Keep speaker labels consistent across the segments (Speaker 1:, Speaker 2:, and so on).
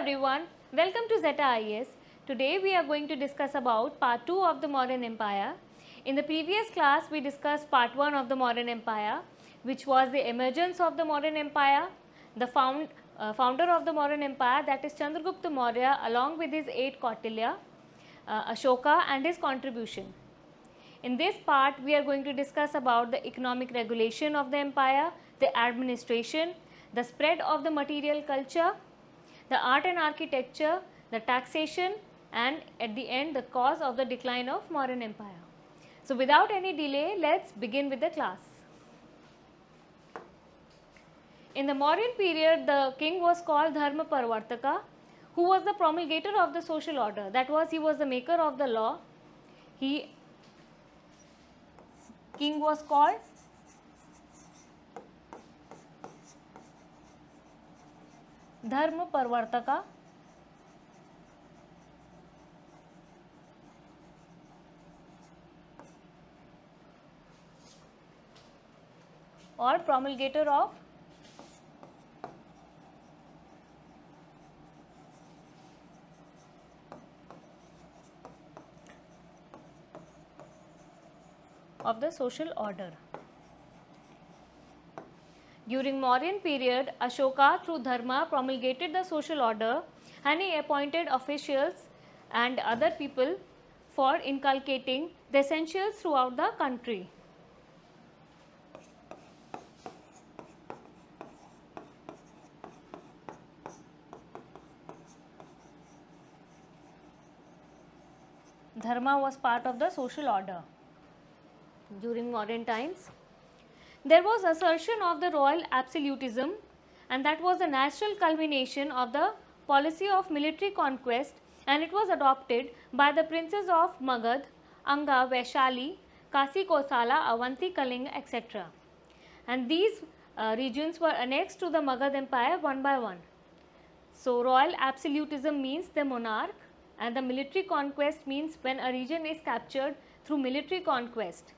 Speaker 1: everyone, welcome to Zeta IAS. Today we are going to discuss about part 2 of the Mauryan Empire. In the previous class we discussed part 1 of the Mauryan Empire, which was the emergence of the Mauryan Empire, the founder of the Mauryan Empire, that is Chandragupta Maurya, along with his aide Kautilya, Ashoka, and his contribution. In this part we are going to discuss about the economic regulation of the empire, the administration, the spread of the material culture, the art and architecture, the taxation, and at the end the cause of the decline of Mauryan Empire. So without any delay, let's begin with the class. In the Mauryan period, the king was called Dharma Parvartaka, who was the promulgator of the social order. That was, he was the maker of the law. King was called Dharma Parvartaka, or promulgator of the social order. During Mauryan period, Ashoka through Dharma promulgated the social order, and he appointed officials and other people for inculcating the essentials throughout the country. Dharma was part of the social order during Mauryan times. There was assertion of the royal absolutism, and that was the natural culmination of the policy of military conquest, and it was adopted by the princes of Magad, Anga, Vaishali, Kasi, Kosala, Avanti, Kalinga, etc. And these regions were annexed to the Magad Empire one by one. So royal absolutism means the monarch, and the military conquest means when a region is captured through military conquest.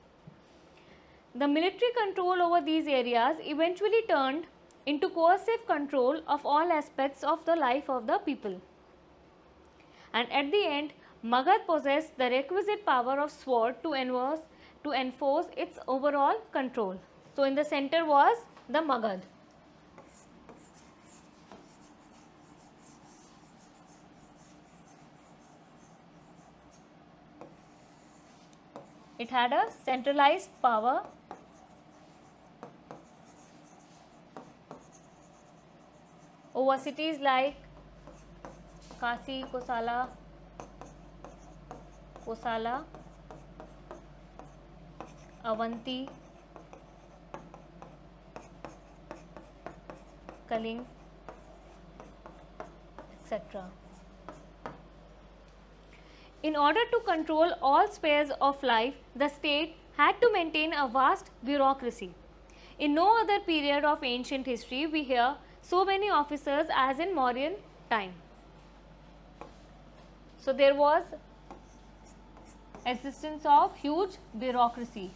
Speaker 1: The military control over these areas eventually turned into coercive control of all aspects of the life of the people. And at the end, Magad possessed the requisite power of sword to enforce its overall control. So in the center was the Magad. It had a centralized power over cities like Kasi, Kosala, Avanti, Kaling, etc. In order to control all spheres of life, the state had to maintain a vast bureaucracy. In no other period of ancient history we hear so many officers as in Mauryan time. So there was existence of huge bureaucracy.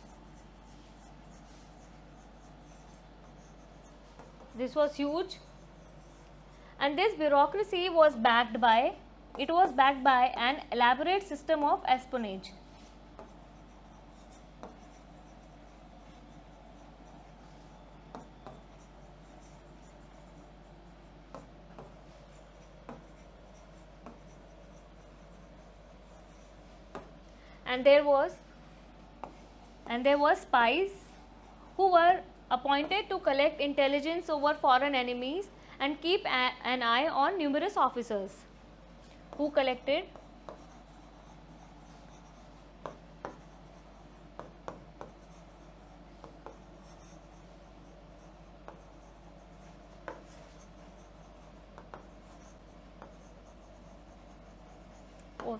Speaker 1: This was huge, and this bureaucracy was backed by an elaborate system of espionage. And there were spies who were appointed to collect intelligence over foreign enemies and keep an eye on numerous officers who collected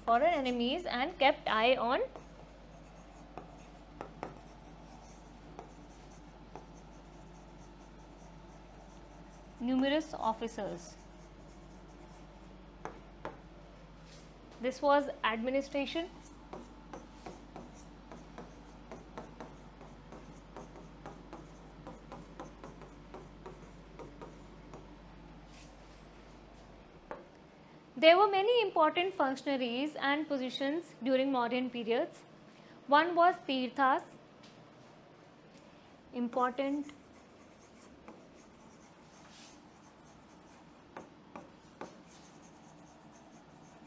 Speaker 1: foreign enemies and kept eye on numerous officers. This was administration. There were many important functionaries and positions during Mauryan periods. One was Tirthas, important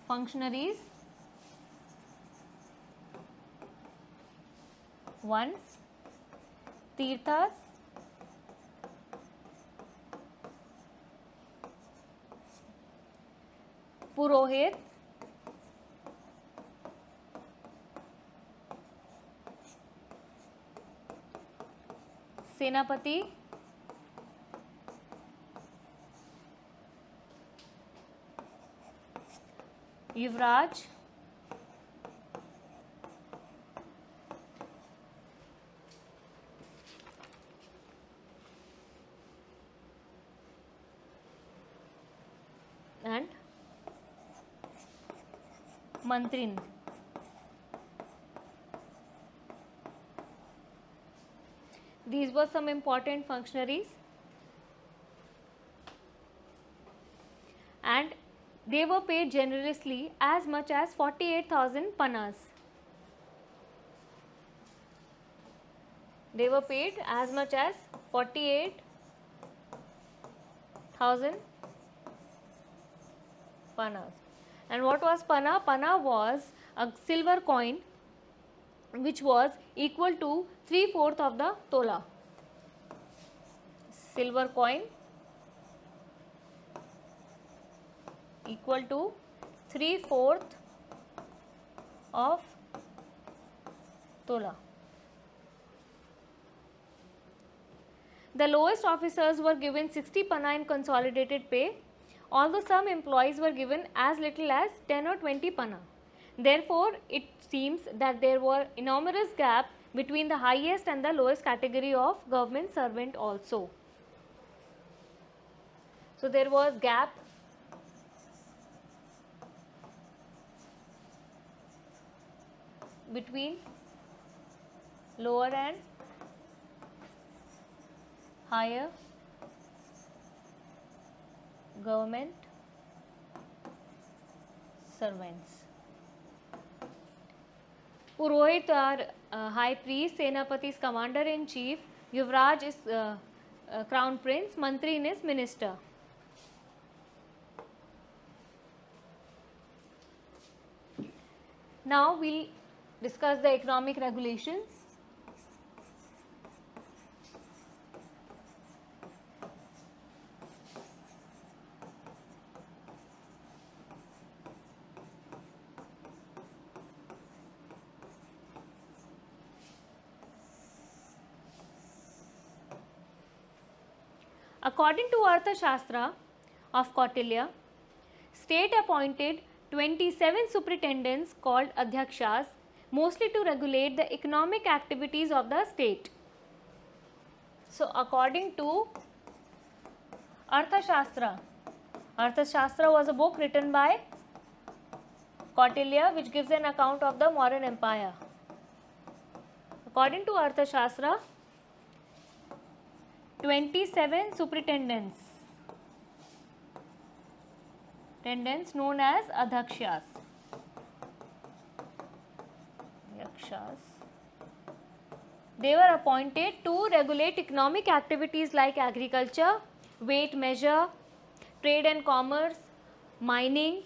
Speaker 1: functionaries. One, Tirthas, Purohit, Senapati, Yuvraj, and Mantrin. These were some important functionaries, and they were paid generously as much as 48,000 panas. They were paid as much as 48,000 panas. And what was pana? Pana was a silver coin which was equal to 3/4 of the tola. Silver coin equal to 3/4 of tola. The lowest officers were given 60 pana in consolidated pay, although some employees were given as little as 10 or 20 pana. Therefore, it seems that there were enormous gap between the highest and the lowest category of government servant also. So, there was gap between lower and higher government servants. Purohit are high priest, Senapati is commander in chief, Yuvraj is crown prince, Mantrin is minister. Now we'll discuss the economic regulations. According to Arthashastra of Kautilya, state appointed 27 superintendents called Adhyakshas, mostly to regulate the economic activities of the state. So, according to Arthashastra, Arthashastra was a book written by Kautilya which gives an account of the Mauryan Empire. According to Arthashastra, 27 superintendents known as Adhyakshas. They were appointed to regulate economic activities like agriculture, weight measure, trade and commerce, mining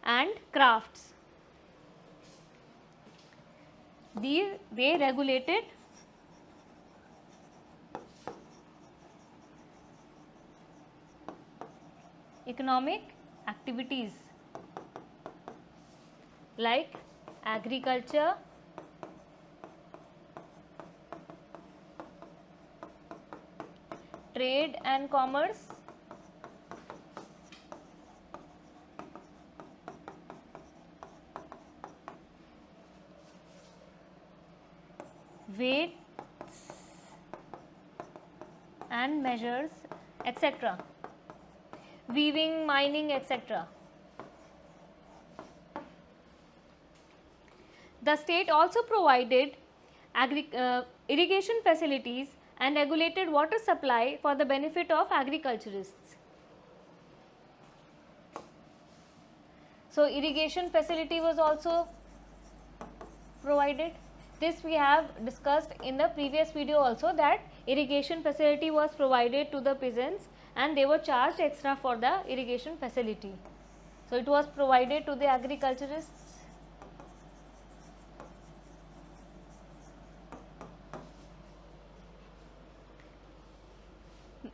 Speaker 1: and crafts. They regulated economic activities like agriculture, trade and commerce, weights and measures, etc. Weaving, mining, etc. The state also provided irrigation facilities and regulated water supply for the benefit of agriculturists. So irrigation facility was also provided. This we have discussed in the previous video also, that irrigation facility was provided to the peasants and they were charged extra for the irrigation facility. So it was provided to the agriculturists.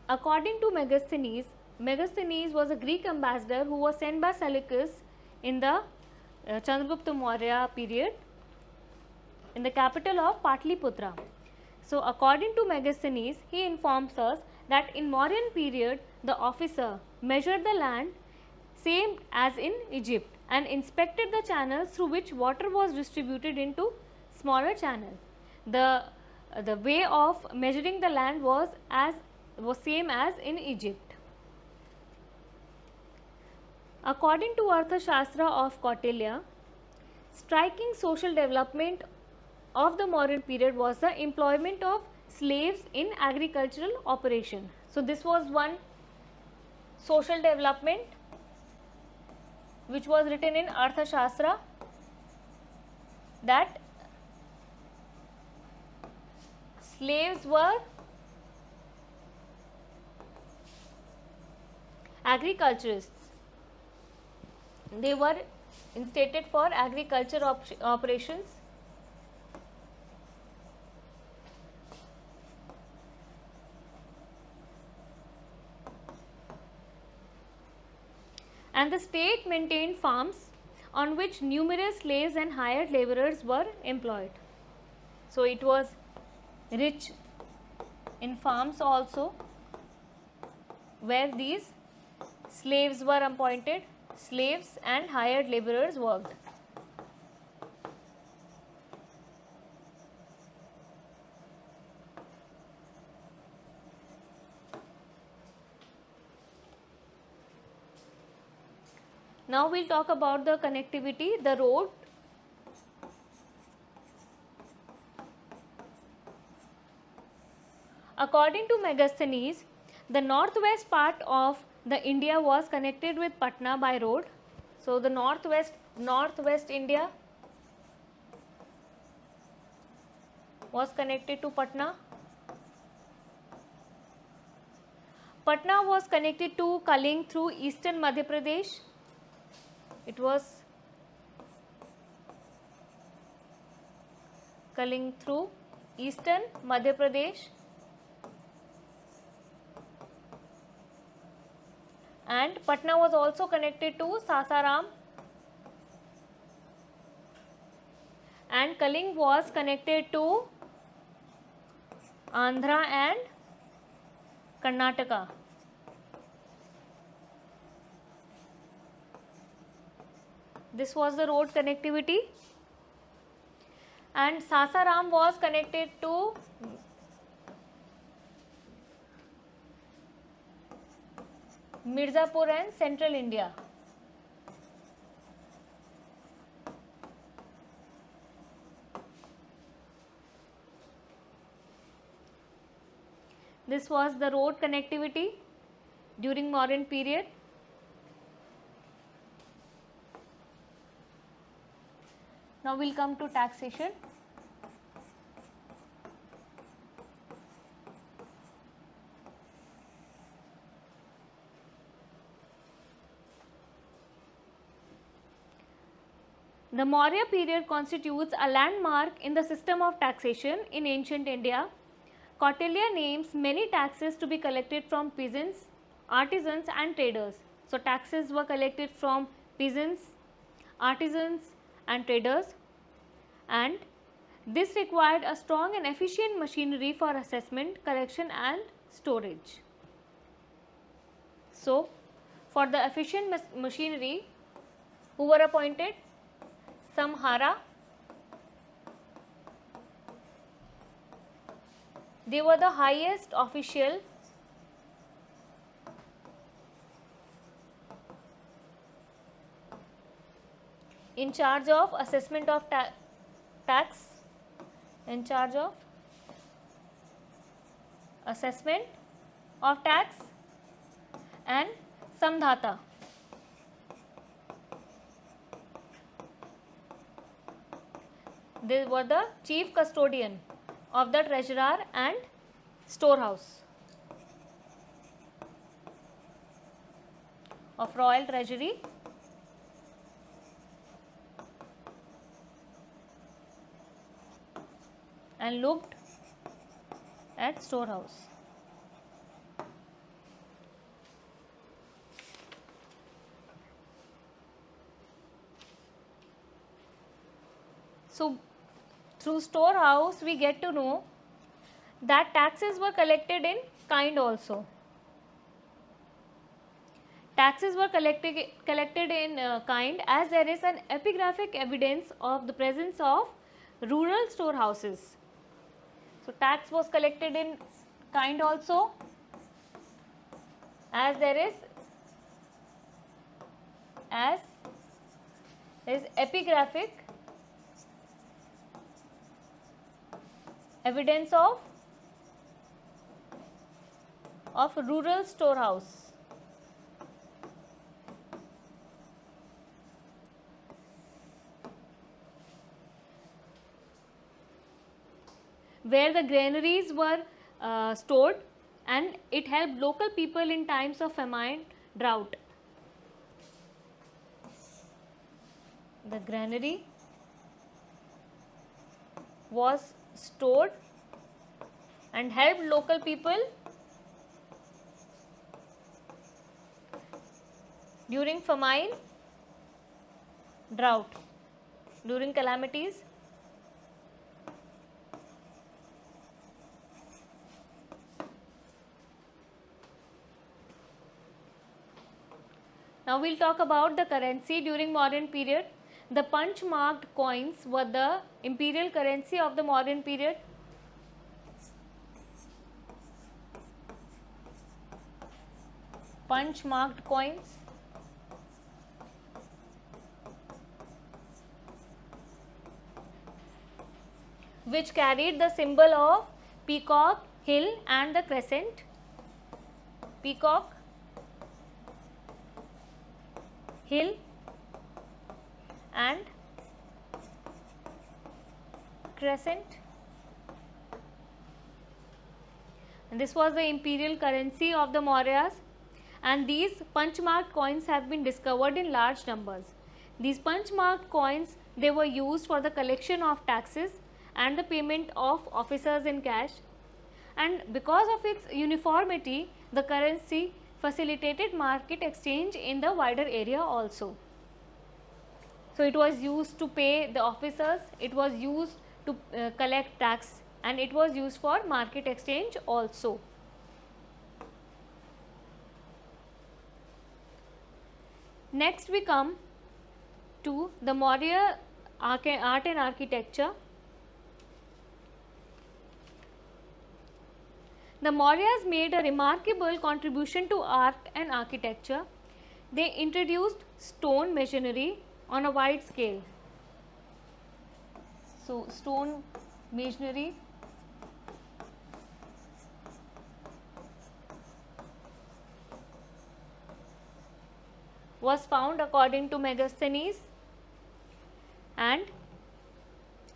Speaker 1: According to Megasthenes, Megasthenes was a Greek ambassador who was sent by Seleucus in the Chandragupta Maurya period in the capital of Patliputra. So according to Megasthenes, he informs us that in Mauryan period the officer measured the land same as in Egypt and inspected the channels through which water was distributed into smaller channels. The way of measuring the land was same as in Egypt. According to Arthashastra of Kautilya, striking social development of the Mauryan period was the employment of slaves in agricultural operation. So this was one social development which was written in Arthashastra, that slaves were agriculturists. They were instated for agriculture operations. And the state maintained farms on which numerous slaves and hired laborers were employed. So it was rich in farms also, where these slaves were appointed, slaves and hired laborers worked. Now we will talk about the connectivity, the road. According to Megasthenes, the northwest part of the India was connected with Patna by road. So the northwest India was connected to Patna. Patna was connected to Kaling through eastern Madhya Pradesh. It was Kaling through eastern Madhya Pradesh, and Patna was also connected to Sasaram, and Kaling was connected to Andhra and Karnataka. This was the road connectivity, and Sasaram was connected to Mirzapur and central India. This was the road connectivity during Mauryan period. Now we will come to taxation. The Maurya period constitutes a landmark in the system of taxation in ancient India. Kautilya names many taxes to be collected from peasants, artisans and traders. So taxes were collected from peasants, artisans and traders, and this required a strong and efficient machinery for assessment, collection and storage. So for the efficient machinery, who were appointed? Samhara. They were the highest official in charge of assessment of tax, in charge of assessment of tax, and Samdhata. They were the chief custodian of the treasurer and storehouse of royal treasury and looked at storehouse. So, through storehouse we get to know that taxes were collected in kind also. Taxes were collected in kind, as there is an epigraphic evidence of the presence of rural storehouses. So, tax was collected in kind also, as there is epigraphic evidence of rural storehouse. Where the granaries were stored, and it helped local people in times of famine, drought. The granary was stored and helped local people during famine, drought, during calamities. Now we will talk about the currency during modern period. The punch marked coins were the imperial currency of the modern period. Punch marked coins which carried the symbol of peacock, hill and the crescent. Peacock, hill and crescent. And this was the imperial currency of the Mauryas, and these punch marked coins have been discovered in large numbers. These punch marked coins, they were used for the collection of taxes and the payment of officers in cash, and because of its uniformity, the currency facilitated market exchange in the wider area also. So, it was used to pay the officers, it was used to collect tax, and it was used for market exchange also. Next we come to the Maurya art and architecture. The Mauryas made a remarkable contribution to art and architecture. They introduced stone masonry on a wide scale. So, stone masonry was found according to Megasthenes, and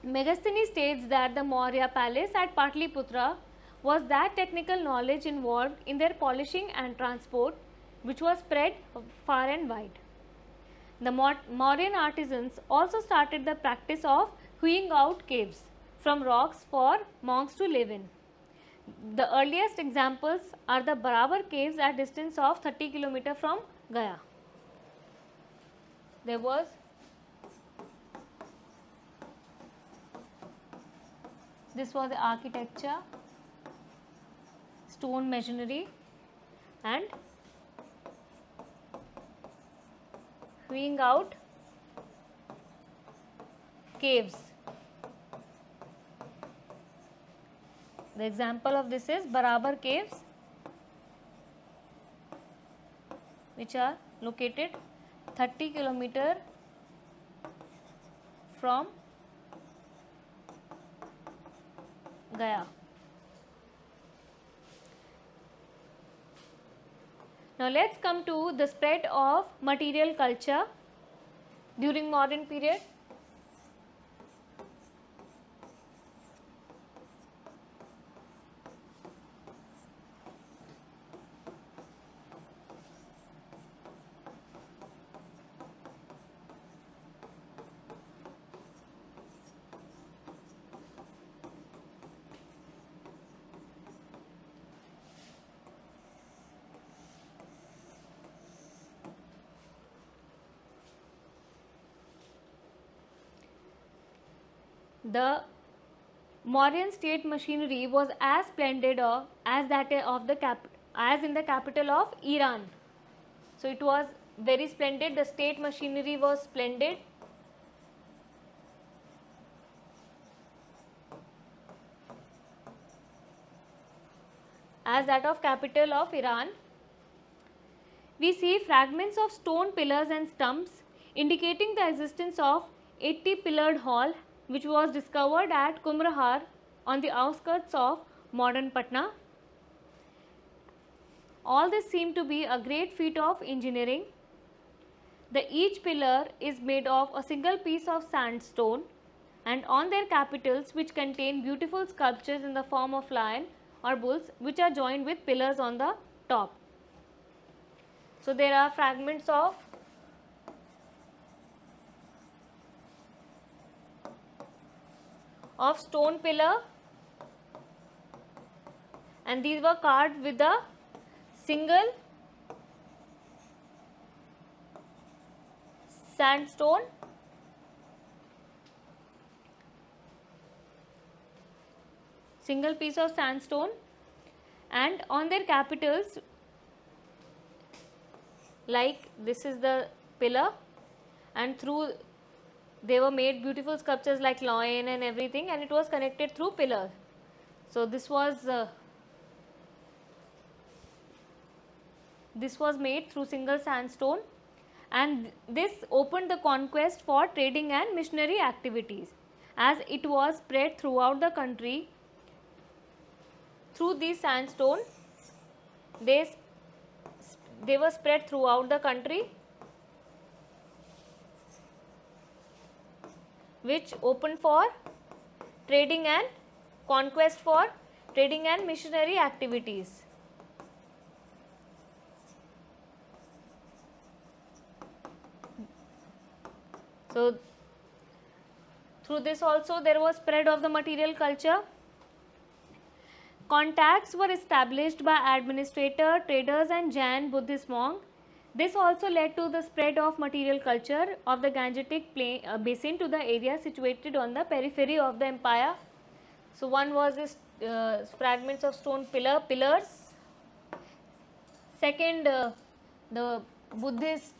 Speaker 1: Megasthenes states that the Maurya palace at Patliputra was that technical knowledge involved in their polishing and transport which was spread far and wide. The Mauryan artisans also started the practice of hewing out caves from rocks for monks to live in. The earliest examples are the Barabar caves at distance of 30 km from Gaya. This was the architecture, stone masonry and hewing out caves. The example of this is Barabar caves, which are located 30 km from Gaya. Now let's come to the spread of material culture during modern period. The Mauryan state machinery was as splendid as that of the as in the capital of Iran. So it was very splendid. The state machinery was splendid. As that of capital of Iran. We see fragments of stone pillars and stumps indicating the existence of 80 pillared hall, which was discovered at Kumrahar on the outskirts of modern Patna. All this seemed to be a great feat of engineering. Each pillar is made of a single piece of sandstone, and on their capitals, which contain beautiful sculptures in the form of lion or bulls, which are joined with pillars on the top. So there are fragments of stone pillar, and these were carved with a single sandstone single piece of sandstone, and on their capitals, like this is the pillar, and through they were made beautiful sculptures like lion and everything, and it was connected through pillars. So this was made through single sandstone, and this opened the conquest for trading and missionary activities, as it was spread throughout the country through these sandstone. They were spread throughout the country, which opened for trading and conquest for trading and missionary activities. So through this also there was spread of the material culture. Contacts were established by administrator, traders and Jain Buddhist monks. This also led to the spread of material culture of the Gangetic basin to the area situated on the periphery of the empire. So one was this fragments of stone pillars. Second, the Buddhist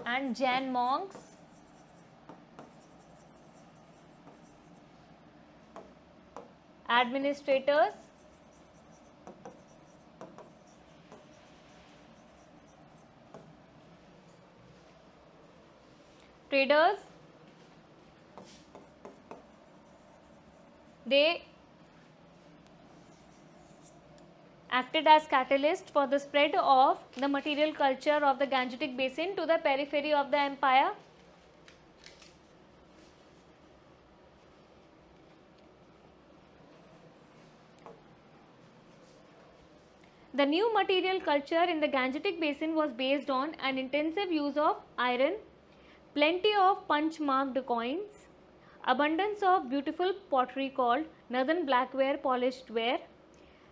Speaker 1: and Jain monks. Administrators, traders, they acted as catalyst for the spread of the material culture of the Gangetic basin to the periphery of the empire. The new material culture in the Gangetic basin was based on an intensive use of iron, plenty of punch-marked coins, abundance of beautiful pottery called northern blackware, polished ware,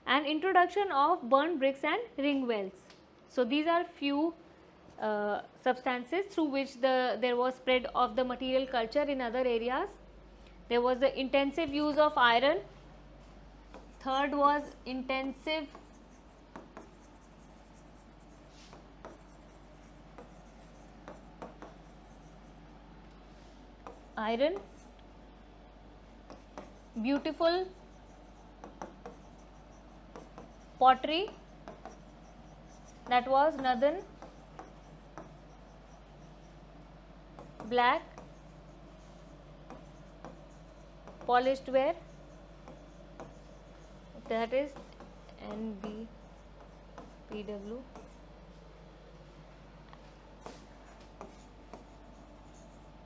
Speaker 1: and introduction of burnt bricks and ring wells. So these are few substances through which there was spread of the material culture in other areas. There was the intensive use of iron. Third was intensive iron, beautiful pottery, that was northern black, polished ware, that is NBPW.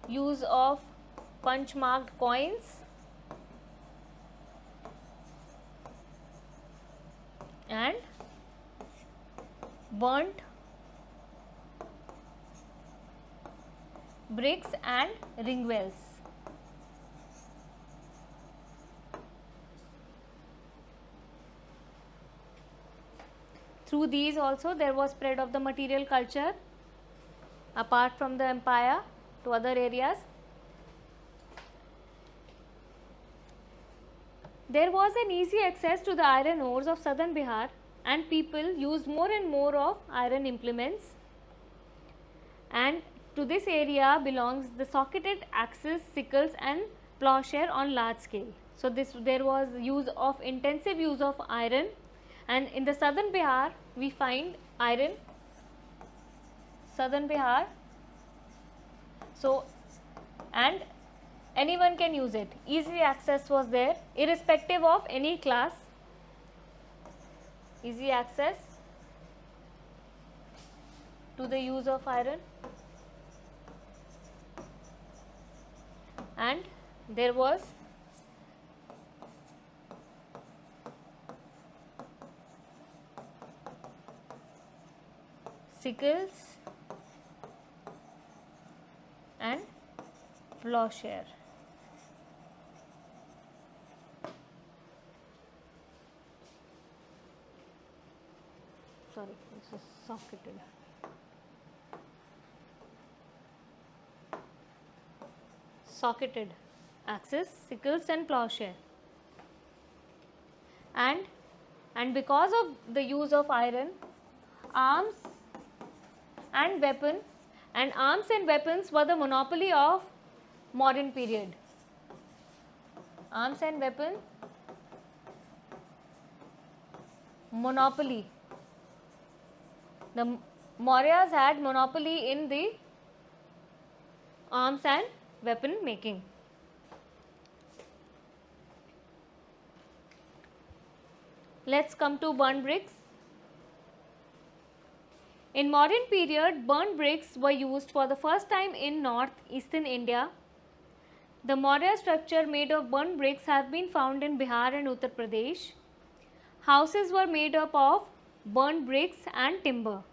Speaker 1: Use of punch marked coins and burnt bricks and ring wells. Through these also there was spread of the material culture apart from the empire. to other areas. There was an easy access to the iron ores of southern Bihar, and people used more and more of iron implements, and to this area belongs the socketed axes, sickles and plowshare on large scale. So, there was intensive use of iron, and in the southern Bihar we find iron, southern Bihar. So, and anyone can use it, easy access was there irrespective of any class, easy access to the use of iron, and there was sickles and plowshare. Sorry, this is socketed. Socketed axes, sickles and plowshare. And because of the use of iron, arms and weapons were the monopoly of modern period. Arms and weapon monopoly. The Mauryas had monopoly in the arms and weapon making. Let's come to burnt bricks. In modern period, burnt bricks were used for the first time in northeastern India. The Maurya structure made of burnt bricks have been found in Bihar and Uttar Pradesh. Houses were made up of burnt bricks and timber,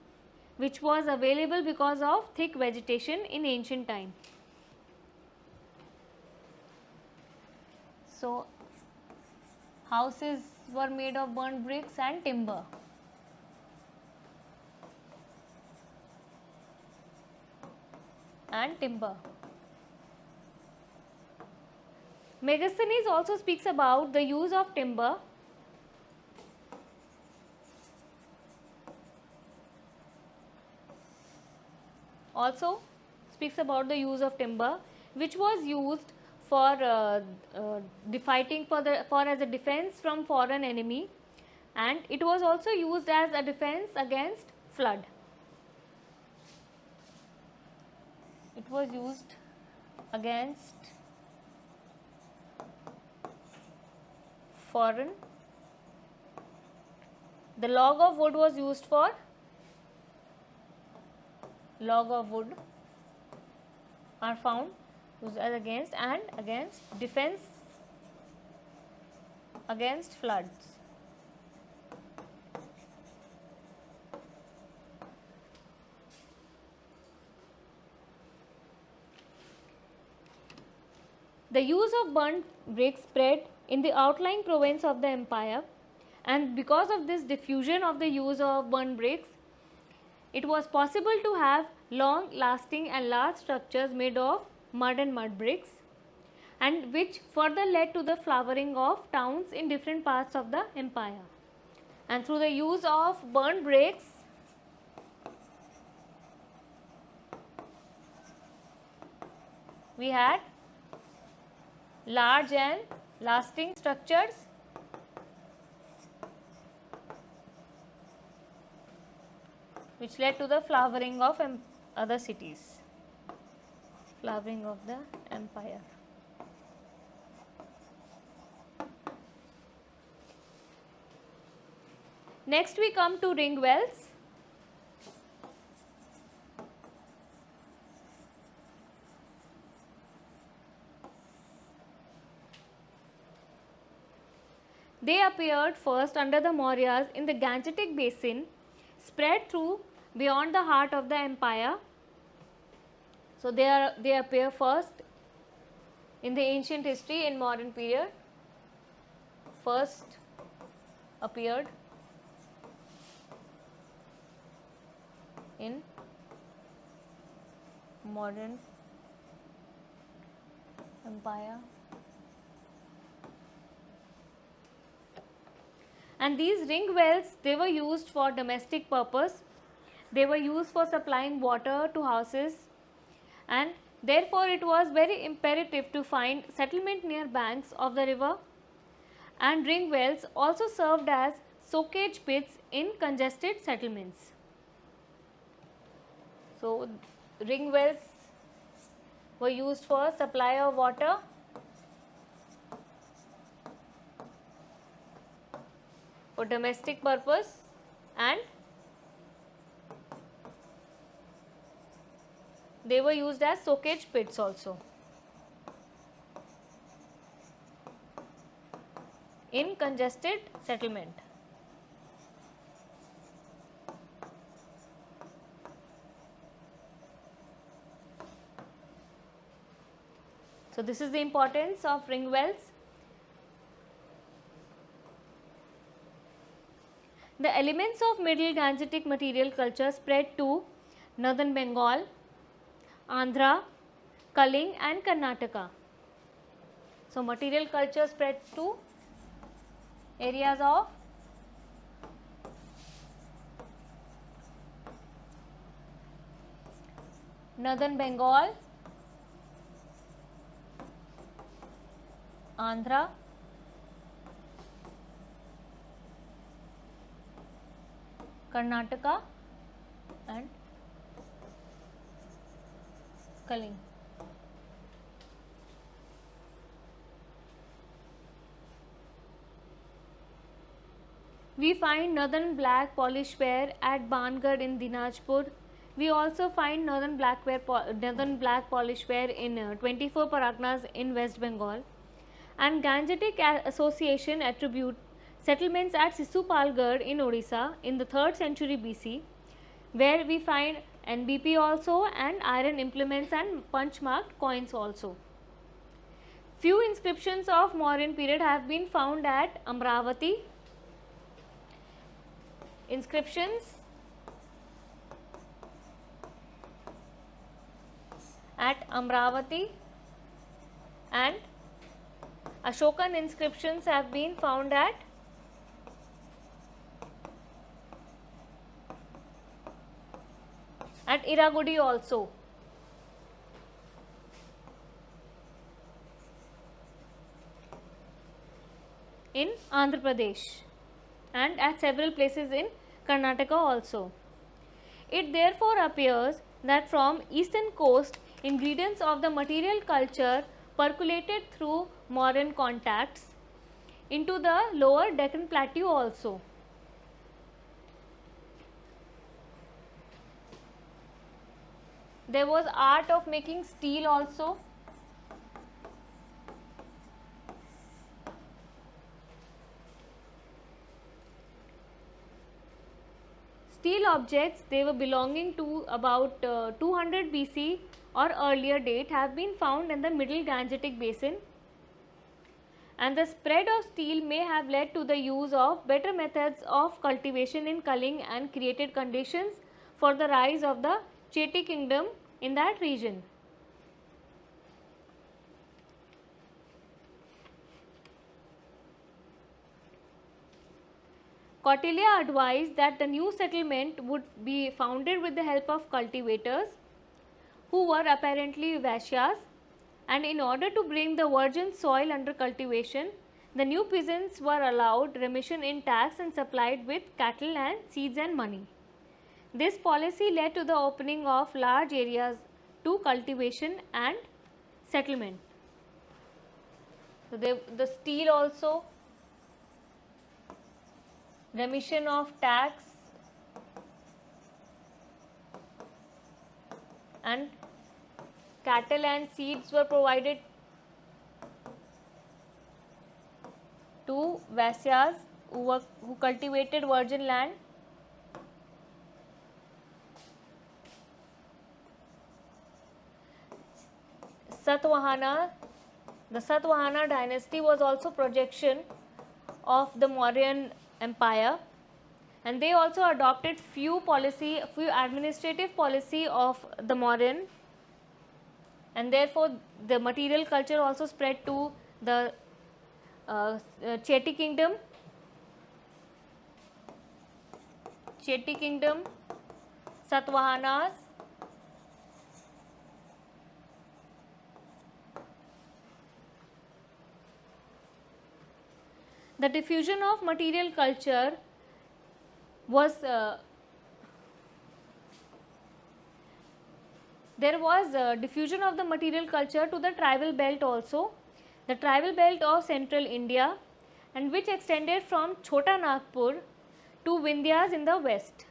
Speaker 1: which was available because of thick vegetation in ancient time. So, houses were made of burnt bricks and timber. Megasthenes also speaks about the use of timber. Which was used for as a defense from foreign enemy, and it was also used as a defense against flood. It was used against foreign. The log of wood was used for are found used as against defense against floods. The use of burnt bricks spread in the outlying province of the empire, and because of this diffusion of the use of burnt bricks, it was possible to have long lasting and large structures made of mud and mud bricks, and which further led to the flowering of towns in different parts of the empire. And through the use of burnt bricks, we had large and lasting structures which led to the flowering of other cities, flowering of the empire. Next we come to ring wells. They appeared first under the Mauryas in the Gangetic basin, spread through beyond the heart of the empire. So, they appear first in the ancient history in modern period. First appeared in modern Empire. And these ring wells, they were used for domestic purpose. They were used for supplying water to houses, and therefore it was very imperative to find settlement near banks of the river. And ring wells also served as soakage pits in congested settlements. So, ring wells were used for supply of water for domestic purpose, and they were used as soakage pits also in congested settlement. So, this is the importance of ring wells. The elements of Middle Gangetic material culture spread to northern Bengal, Andhra, Kaling and Karnataka. So, material culture spread to areas of northern Bengal, Andhra, Karnataka and Kaling. We find northern black polished ware at Bangarh in Dinajpur. We also find northern black polished ware in 24 Parganas in West Bengal. And Gangetic Association attribute settlements at Sisupalgarh in Odisha in the 3rd century BC, where we find NBP also and iron implements and punch marked coins also. Few inscriptions of Mauryan period have been found at Amravati. Inscriptions at Amravati and Ashokan inscriptions have been found at Iragudi also. In Andhra Pradesh and at several places in Karnataka also. It therefore appears that from eastern coast, ingredients of the material culture percolated through Mauryan contacts into the lower Deccan plateau also. There was art of making steel also. Steel objects, they were belonging to about 200 BC or earlier date, have been found in the Middle Gangetic basin, and the spread of steel may have led to the use of better methods of cultivation in Kaling and created conditions for the rise of the Cheti kingdom in that region. Kautilya advised that the new settlement would be founded with the help of cultivators who were apparently Vaishyas, and in order to bring the virgin soil under cultivation, the new peasants were allowed remission in tax and supplied with cattle and seeds and money. This policy led to the opening of large areas to cultivation and settlement. So, the steel also, remission of tax and cattle and seeds were provided to Vaisyas who cultivated virgin land. Satvahana, the Satvahana dynasty was also projection of the Mauryan Empire, and they also adopted few administrative policy of the Mauryan and therefore the material culture also spread to the Cheti kingdom, Satavahanas, the diffusion of material culture was there was diffusion of the material culture to the tribal belt also, the tribal belt of central India, and which extended from Chota Nagpur to Vindhyas in the west.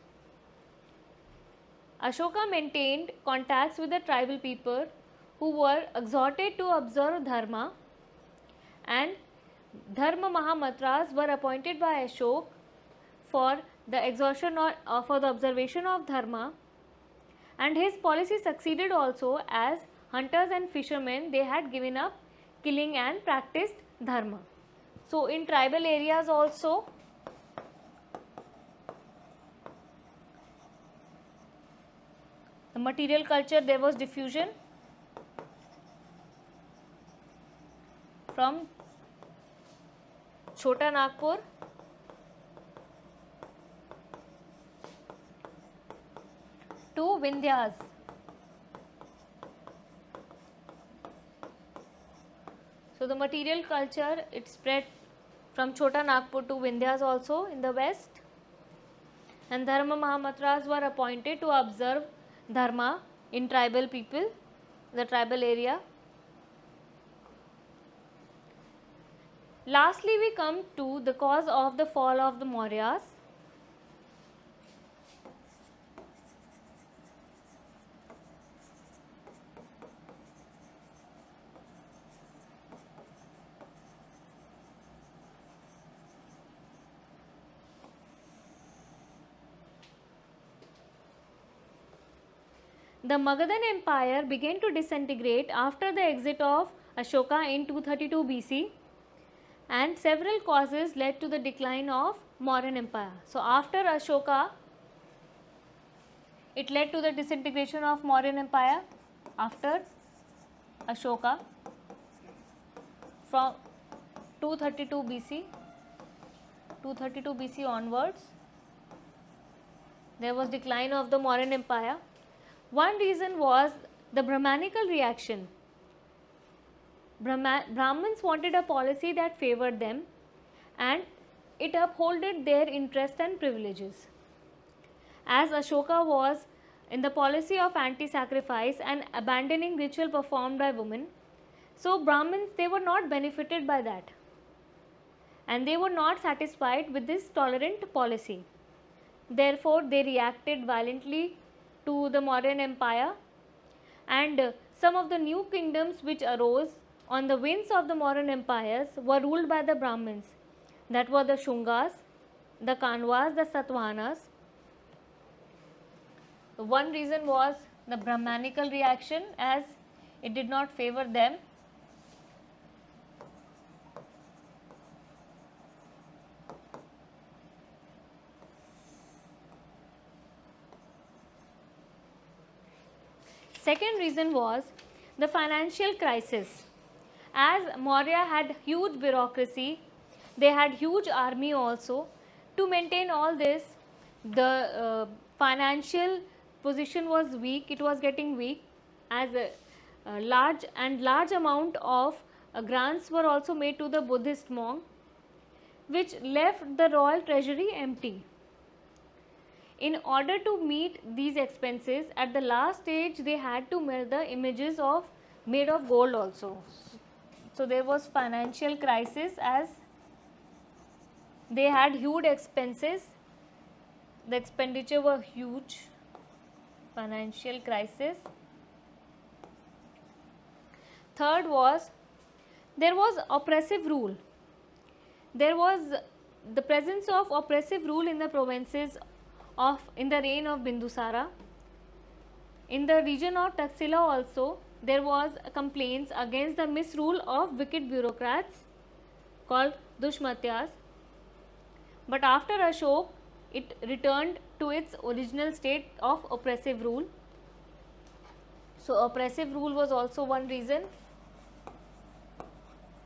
Speaker 1: Ashoka maintained contacts with the tribal people who were exhorted to observe dharma, and Dharma Mahamatras were appointed by Ashok for the exertion or for the observation of dharma, and his policy succeeded also, as hunters and fishermen they had given up killing and practiced dharma. So in tribal areas also the material culture, there was diffusion from Chota Nagpur to Vindhyas. So the material culture, it spread from Chota Nagpur to Vindhyas also in the west, and Dharma Mahamatras were appointed to observe dharma in tribal people, the tribal area. Lastly, we come to the cause of the fall of the Mauryas. The Magadhan Empire began to disintegrate after the exit of Ashoka in 232 BC, and several causes led to the decline of Mauryan Empire. So after Ashoka, it led to the disintegration of Mauryan Empire after Ashoka from 232 BC onwards. There was decline of the Mauryan Empire. One reason was the Brahmanical reaction. Brahmins wanted a policy that favored them, and it upholded their interests and privileges. As Ashoka was in the policy of anti-sacrifice and abandoning ritual performed by women, so Brahmins, they were not benefited by that, and they were not satisfied with this tolerant policy. Therefore, they reacted violently to the Mauryan Empire, and some of the new kingdoms which arose on the wings of the Mauryan empires were ruled by the Brahmins. That were the Shungas, the Kanwas, the Satavahanas. One reason was the Brahmanical reaction, as it did not favor them. Second reason was the financial crisis. As Maurya had huge bureaucracy, they had huge army also. To maintain all this, the financial position was weak, it was getting weak, as a large amount of grants were also made to the Buddhist monk, which left the royal treasury empty. In order to meet these expenses, at the last stage they had to melt the images of made of gold also. So there was financial crisis, as they had huge expenses, the expenditure were huge, financial crisis. Third was, there was oppressive rule. There was the presence of oppressive rule in the provinces in the reign of Bindusara. In the region of Taxila also, there was complaints against the misrule of wicked bureaucrats called Dushmatyas. But after Ashok, it returned to its original state of oppressive rule. So oppressive rule was also one reason,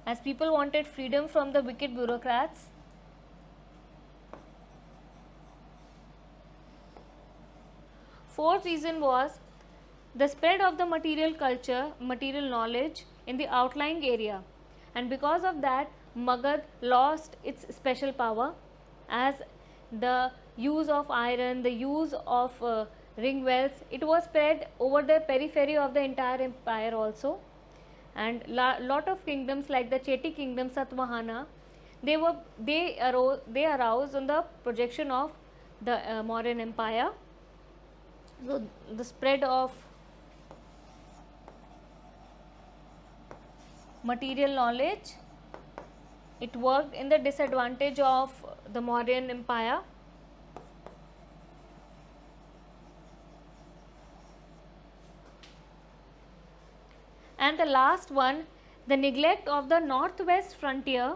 Speaker 1: as people wanted freedom from the wicked bureaucrats. Fourth reason was the spread of the material culture, material knowledge in the outlying area, and because of that, Magad lost its special power, as the use of iron, the use of ring wells, it was spread over the periphery of the entire empire also, and lot of kingdoms like the Cheti kingdom, Satvahana, they aroused on the projection of the Mauryan Empire. So the spread of material knowledge, it worked in the disadvantage of the Mauryan Empire. And the last one, the neglect of the northwest frontier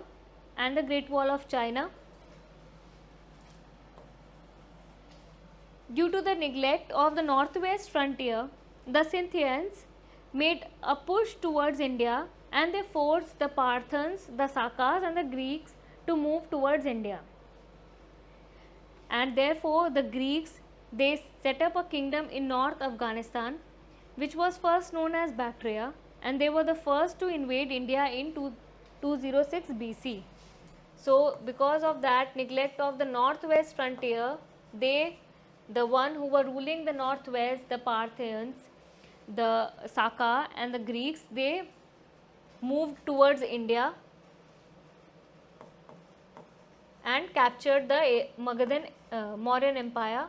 Speaker 1: and the Great Wall of China. Due to the neglect of the northwest frontier, the Scythians made a push towards India, and they forced the Parthans, the Sakas and the Greeks to move towards India. And therefore the Greeks, they set up a kingdom in North Afghanistan, which was first known as Bactria, and they were the first to invade India in 206 BC. So because of that neglect of the northwest frontier, the one who were ruling the northwest, the Parthians, the Saka and the Greeks, they moved towards India and captured the Magadhan Mauryan Empire.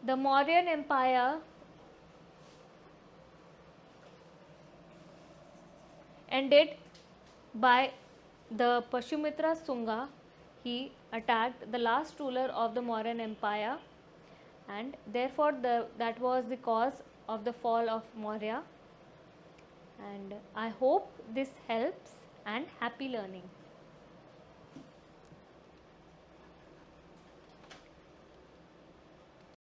Speaker 1: The Mauryan Empire ended by the Pushymitra Sunga. He attacked the last ruler of the Mauryan Empire, and therefore that was the cause of the fall of Maurya. And I hope this helps, and happy learning.